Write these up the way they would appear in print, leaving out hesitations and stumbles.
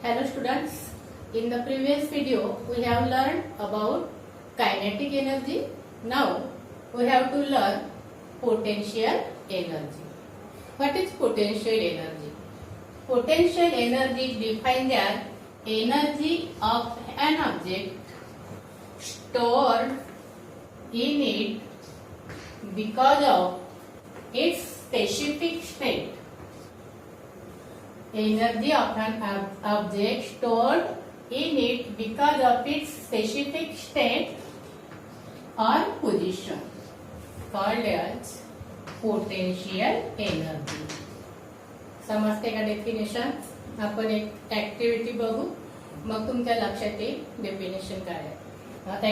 Hello students, in the previous video we have learned about kinetic energy. Now we have to learn potential energy. What is potential energy? Potential energy is defined as energy of an object stored in it because of its specific state. Energy of an object stored in it because of its specific state or position called as potential energy. समजते का definition? आपण एक activity बघू मग तुमच्या लक्षात येईल definition काय आहे.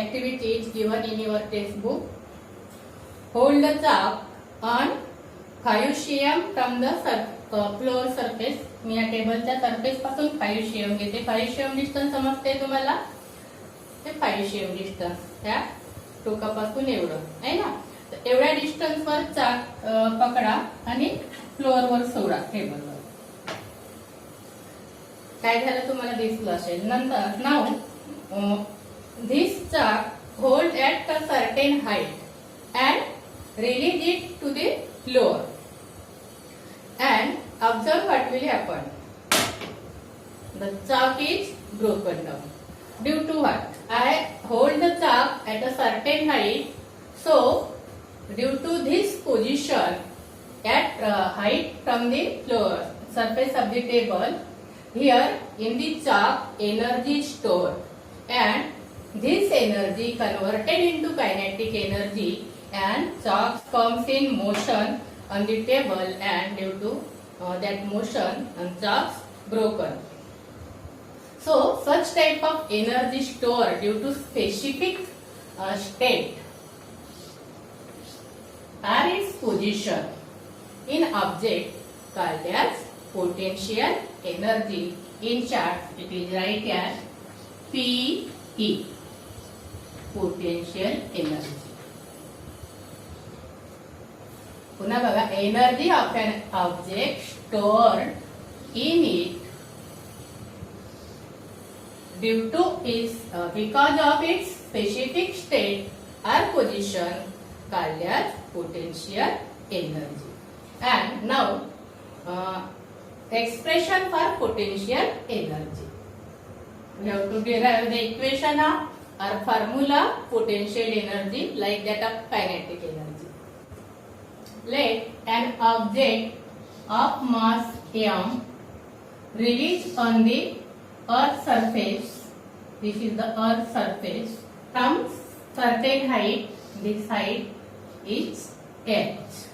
Activity is given in your text book. Hold the chalk on 5 cm from the floor surface. मी या टेबलच्या सरफेस पासून 5 cm घेते. 5 cm डिस्टन्स समजते तुम्हाला? ते 5 cm डिस्टन्स त्या टोकापासून एवढं आहे ना. तर एवढ्या डिस्टन्स वर चाक पकडा आणि फ्लोअर वर सोडा टेबलवर. काय झालं तुम्हाला दिसलं असेल. नंतर now this chalk hold at a certain height and release it to the floor and observe what will happen. The chalk is broken down. Due to what? I hold the chalk at a certain height. So, due to this position at height from the floor surface of the table, here in the chalk energy is stored and this energy converted into kinetic energy and chalk comes in motion on the table and due to that motion chalks broken. So such type of energy stored due to specific state or its position in object called as potential energy. In chart it is write as PE, potential energy. पुन्हा बघा, energy of an object stored in it due to its because of its specific state और position called as potential energy. And now expression for potential energy. We have to derive the equation or formula potential energy like that of kinetic energy. Let an object of mass m release on the earth surface. This is the earth surface from certain height. This height is h.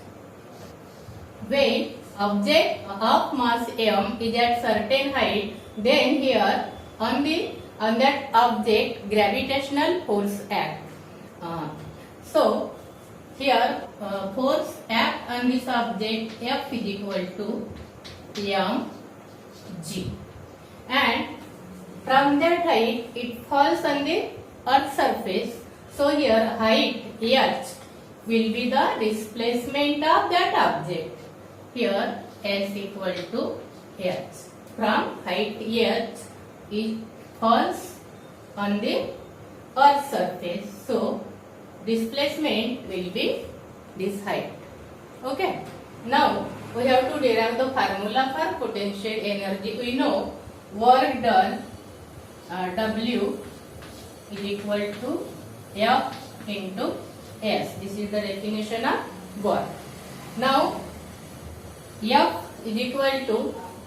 When object of mass m is at certain height, then here on that object gravitational force act. So here force act on this object F is equal to mg, and from that height it falls on the earth surface. So here height h will be the displacement of that object. Here s equal to h. From height h it falls on the earth surface. So displacement will be this height. Okay. Now we have to derive the formula for potential energy. We know work done W is equal to F into S. This is the definition of work. Now F is equal to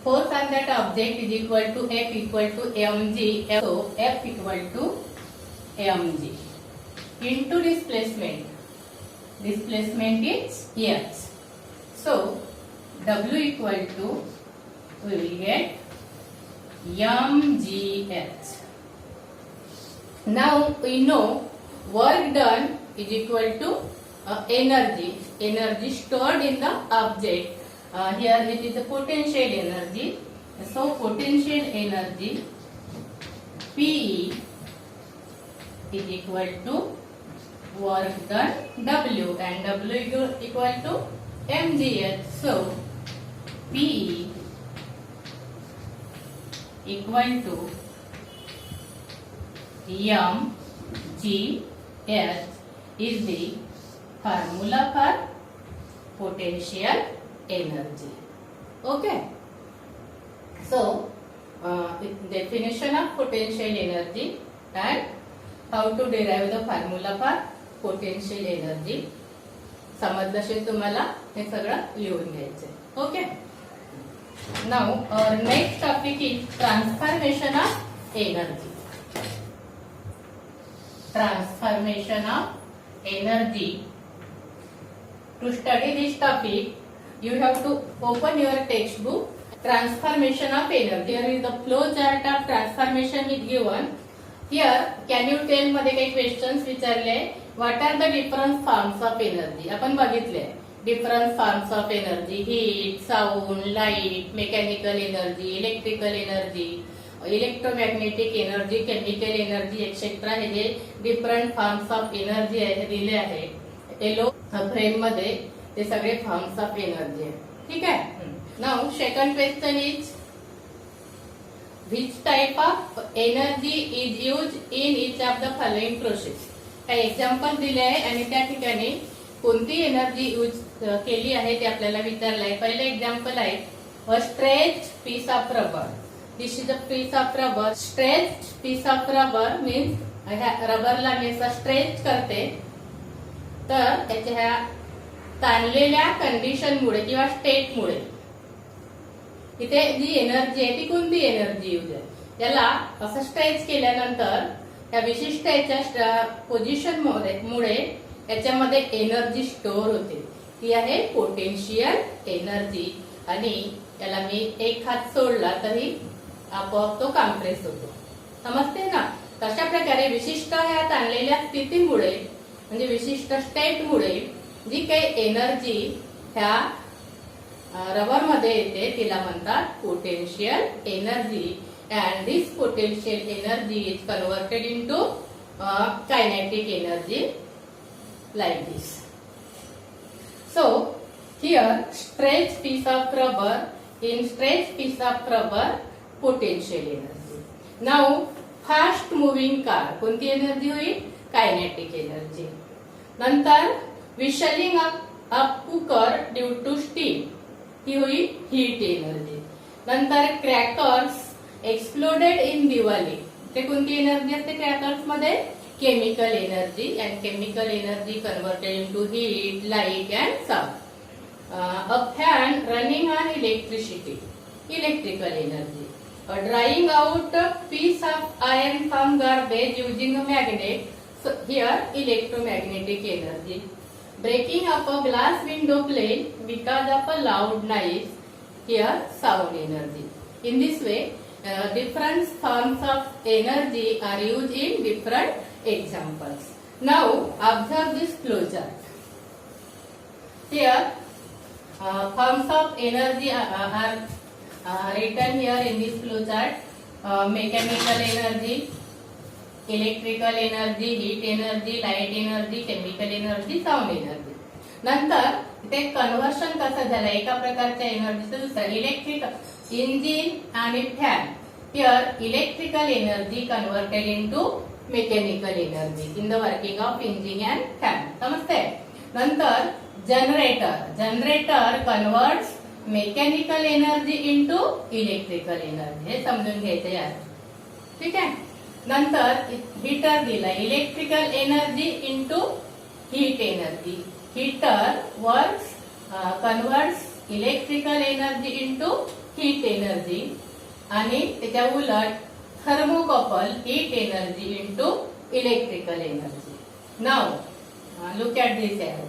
force on that object is equal to F equal to mg. So F equal to mg into displacement. Displacement is h. So W equal to, we will get mgh. Now we know work done is equal to energy stored in the object. Here it is the potential energy. So potential energy PE is equal to work done W, and W equal to mgh. So PE equal to mgh is the formula for potential energy. Okay. So, definition of potential energy and how to derive the formula for potential energy. समजलं असेल तुम्हाला, हे सगळं लिहून घ्यायचंय. Okay. Now next topic is transformation of energy. Transformation of energy. To study this topic, you have to open your textbook. Transformation of energy. Here is the flow chart of transformation is given. Here, can you tell मध्ये काही questions विचारले. What are the different forms of energy? आपण बघितले different forms of energy. Heat, sound, light, mechanical energy, electrical energy, electromagnetic energy, chemical energy etcetera. हे जे different forms of energy दिले आहे yellow frame मध्ये, ते सगळे फॉर्म्स ऑफ एनर्जी आहे. ठीक आहे. Now second question is which type of energy is use in each of the following process. काही एक्झाम्पल दिले आहे आणि त्या ठिकाणी कोणती एनर्जी यूज केली आहे ते आपल्याला विचारलं आहे. पहिलं एक्झाम्पल आहे a stretch piece of rubber. This is a piece of rubber. Stretched piece of rubber means रबरला मी असं स्ट्रेच करते, तर त्याच्या ह्या ताणलेल्या कंडिशनमुळे किंवा स्टेटमुळे इथे जी एनर्जी आहे ती कोणती एनर्जी यूज आहे. त्याला असं स्ट्रेच केल्यानंतर त्या विशिष्ट याच्या पोझिशन मुळे याच्यामध्ये एनर्जी स्टोअर होते, ती आहे पोटेन्शियल एनर्जी. आणि त्याला मी एक हात सोडला तरी आपोआप तो कॉम्प्रेस होतो. समजते ना. तशा प्रकारे विशिष्ट ह्या ताणलेल्या स्थितीमुळे म्हणजे विशिष्ट स्टेटमुळे जी काही एनर्जी ह्या रबर मध्ये येते तिला म्हणतात potential energy. And this potential energy is converted into kinetic energy like this. So here stretch piece of rubber, in stretch piece of rubber potential energy. Now fast moving car, कोणती energy होईल. Kinetic energy. नंतर whistling up cooker due to steam, ही होईल heat energy. नंतर crackers exploded in Diwali, ते कोणती energy असते crackers मध्ये. Chemical energy. And chemical energy converted into heat, light and sound. A fan running on electricity, electrical energy. Drying out a piece of iron from garbage using a magnet, so here electromagnetic energy. Breaking up a glass window pane because of a loud noise, here sound energy. In this way, different forms of energy are used in different examples. Now observe this flow chart. Here forms of energy are written here in this flow chart. Mechanical energy, electrical energy, heat energy, light energy, chemical energy, sound energy. नंतर इथे conversion कसं झालं एका प्रकारच्या एनर्जीचं दुसऱ्या. Electrical engine आणि fan. Here electrical energy converted into mechanical energy in the working of engine and fan. समजते. नंतर generator, generator converts mechanical energy into electrical energy. हे समजून घ्यायचं यार. ठीक आहे. नंतर हीटर दिला, electrical energy into heat energy. Heater works converts electrical energy into heat energy. आणि त्याच्या उलट thermocouple heat energy into electrical energy. Now look at this arrow.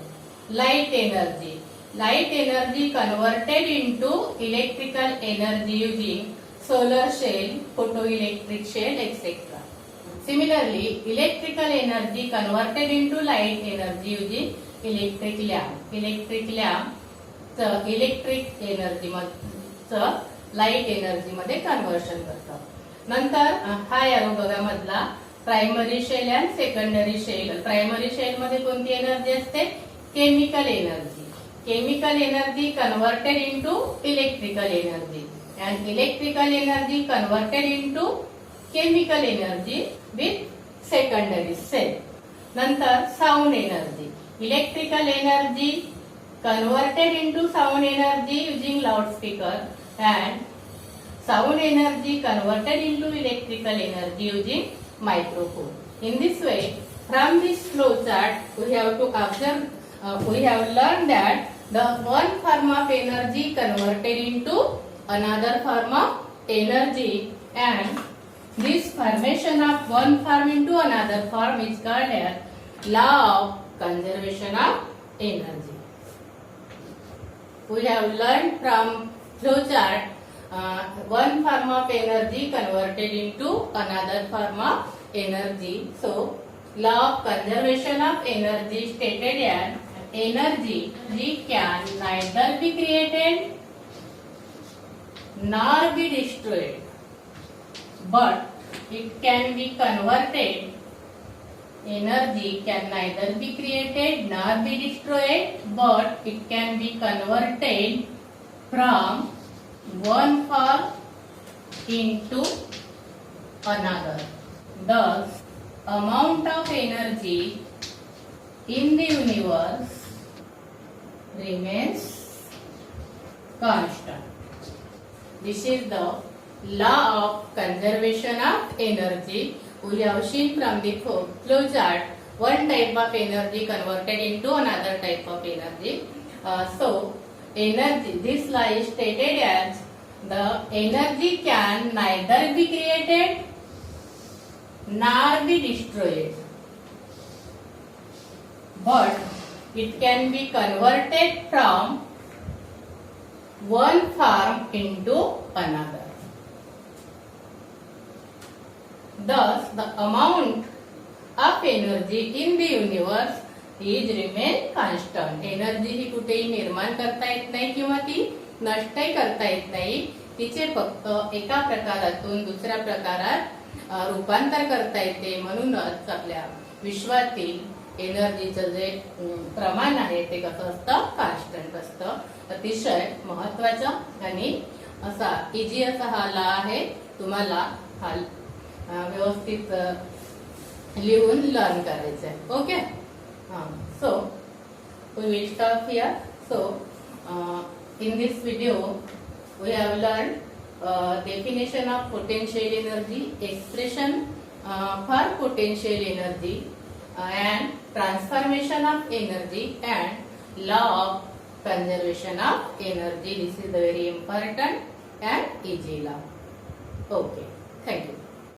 Light energy, light energy converted into electrical energy using solar cell, photoelectric cell, etc. Similarly, electrical energy converted into light energy using electric lamp. Electric lamp electric energy light energy मध्ये conversion करतात. नंतर हा arrow बघा मधला primary shell and secondary shell. Primary shell मध्ये कोणती energy असते. Chemical energy. Chemical energy converted into electrical energy. and electrical energy converted into chemical energy with secondary cell. नंतर sound energy. Electrical energy converted into sound energy using loudspeaker and sound energy converted into electrical energy using microphone. In this way, from this flow chart, we have to observe, we have learned that the one form of energy converted into another form of energy, and this formation of one form into another form is called as law of conservation of energy. We have learned from flow chart one form of energy converted into another form of energy. So, law of conservation of energy stated as energy can neither be created nor be destroyed, but it can be converted. Energy can neither be created nor be destroyed, but it can be converted from one form into another. Thus, amount of energy in the universe remains constant. This is the law of conservation of energy. We have seen from the flow chart one type of energy converted into another type of energy. Energy, this law is stated as the energy can neither be created nor be destroyed, but it can be converted from one form into another. Thus, the amount of energy in the universe is remain constant. Energy ही कुठेही निर्माण करता येत नाही किंवा ती नष्टही करता येत नाही. तिचे फक्त एका प्रकारातून दुसऱ्या प्रकारात रूपांतर करता येते. म्हणूनच आपल्या विश्वातील एनर्जीचं जे प्रमाण आहे ते कसं असतं, कॉन्स्टंट असतं. अतिशय महत्वाचा आणि असा इजी असा हा लॉ आहे. तुम्हाला हा व्यवस्थित लिहून लर्न करायचं आहे. Okay. So we will stop here. So in this video we have learned definition of potential energy, expression for potential energy, and transformation of energy, and law of conservation of energy. This is the very important and easy law. Okay.